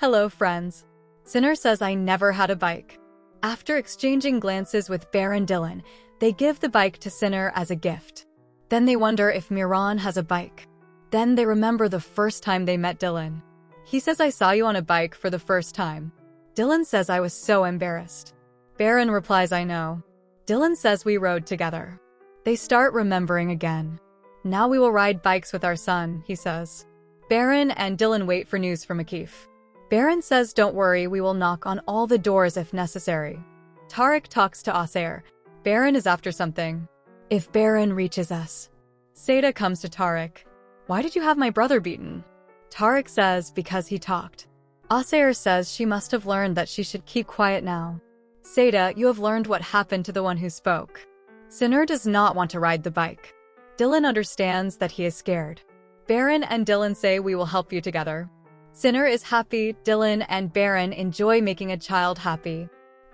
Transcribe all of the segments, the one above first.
Hello, friends. Sinner says I never had a bike. After exchanging glances with Bear and Dylan, they give the bike to Sinner as a gift. Then they wonder if Miran has a bike. Then they remember the first time they met Dylan. He says, I saw you on a bike for the first time. Dylan says I was so embarrassed. Baron replies, I know. Dylan says we rode together. They start remembering again. Now we will ride bikes with our son, he says. Baron and Dylan wait for news from Akif. Baron says, don't worry, we will knock on all the doors if necessary. Tariq talks to Asair. Baron is after something. If Baron reaches us. Seda comes to Tariq. Why did you have my brother beaten? Tariq says, because he talked. Asair says she must have learned that she should keep quiet now. Seda, you have learned what happened to the one who spoke. Sinner does not want to ride the bike. Dylan understands that he is scared. Baron and Dylan say we will help you together. Sinner is happy. Dylan and Baron enjoy making a child happy.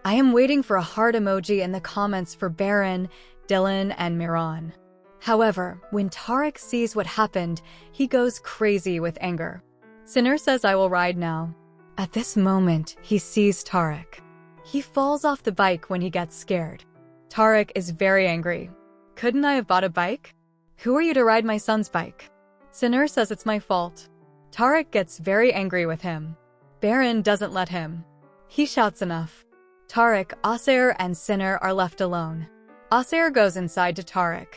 I am waiting for a heart emoji in the comments for Baron, Dylan, and Miran. However, when Tariq sees what happened, he goes crazy with anger. Sinner says I will ride now. At this moment, he sees Tariq. He falls off the bike when he gets scared. Tariq is very angry. Couldn't I have bought a bike? Who are you to ride my son's bike? Sinner says it's my fault. Tariq gets very angry with him. Baron doesn't let him. He shouts enough. Tariq, Asair, and Sinner are left alone. Asair goes inside to Tariq.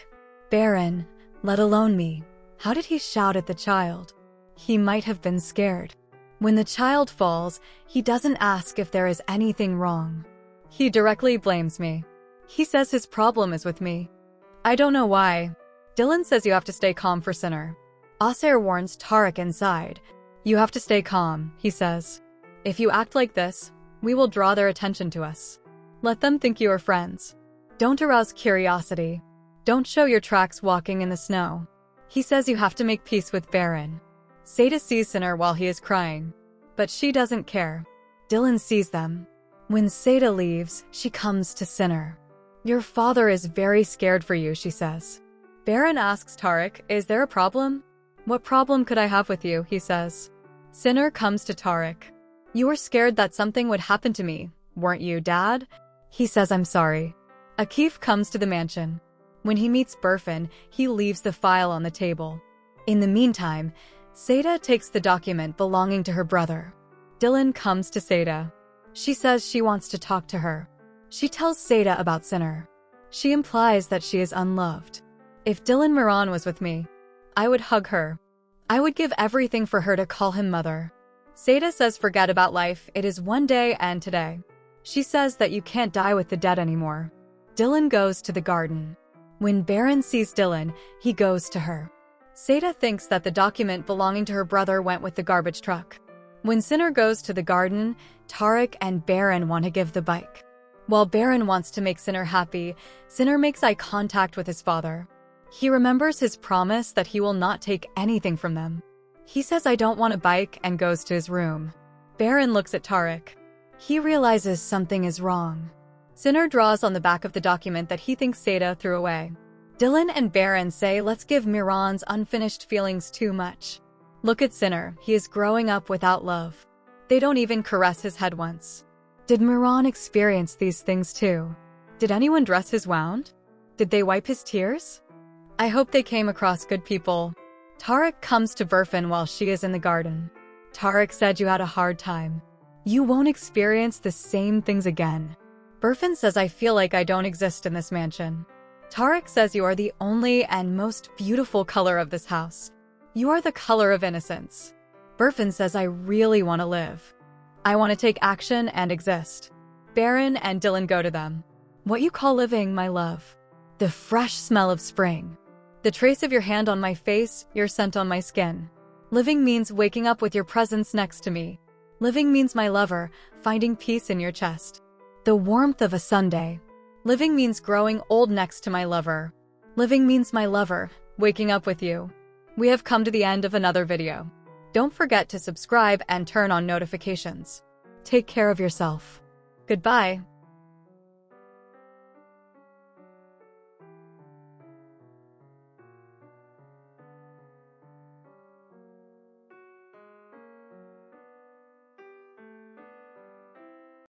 Baron, let alone me. How did he shout at the child? He might have been scared. When the child falls, he doesn't ask if there is anything wrong. He directly blames me. He says his problem is with me. I don't know why. Dylan says you have to stay calm for Sinner. Asair warns Tariq inside. You have to stay calm, he says. If you act like this, we will draw their attention to us. Let them think you are friends. Don't arouse curiosity. Don't show your tracks walking in the snow. He says you have to make peace with Baron. Seda sees Sinner while he is crying, but she doesn't care. Dylan sees them. When Seda leaves, she comes to Sinner. Your father is very scared for you, she says. Baron asks Tariq, is there a problem? What problem could I have with you, he says. Sinner comes to Tariq. You were scared that something would happen to me, weren't you, Dad? He says, I'm sorry. Akif comes to the mansion. When he meets Burfin, he leaves the file on the table. In the meantime, Seda takes the document belonging to her brother. Dylan comes to Seda. She says she wants to talk to her. She tells Seda about Sinner. She implies that she is unloved. If Dylan Miran was with me, I would hug her. I would give everything for her to call him mother. Seda says forget about life, it is one day and today. She says that you can't die with the dead anymore. Dylan goes to the garden. When Baron sees Dylan, he goes to her. Seda thinks that the document belonging to her brother went with the garbage truck. When Sinner goes to the garden, Tariq and Baron want to give the bike. While Baron wants to make Sinner happy, Sinner makes eye contact with his father. He remembers his promise that he will not take anything from them. He says, I don't want a bike, and goes to his room. Baron looks at Tariq. He realizes something is wrong. Sinner draws on the back of the document that he thinks Seda threw away. Dylan and Baron say, let's give Miran's unfinished feelings too much. Look at Sinner, he is growing up without love. They don't even caress his head once. Did Miran experience these things too? Did anyone dress his wound? Did they wipe his tears? I hope they came across good people. Tariq comes to Burfin while she is in the garden. Tariq said you had a hard time. You won't experience the same things again. Burfin says I feel like I don't exist in this mansion. Tariq says you are the only and most beautiful color of this house. You are the color of innocence. Burfin says I really want to live. I want to take action and exist. Baron and Dylan go to them. What you call living, my love? The fresh smell of spring. The trace of your hand on my face, your scent on my skin. Living means waking up with your presence next to me. Living means my lover, finding peace in your chest. The warmth of a Sunday. Living means growing old next to my lover. Living means my lover, waking up with you. We have come to the end of another video. Don't forget to subscribe and turn on notifications. Take care of yourself. Goodbye.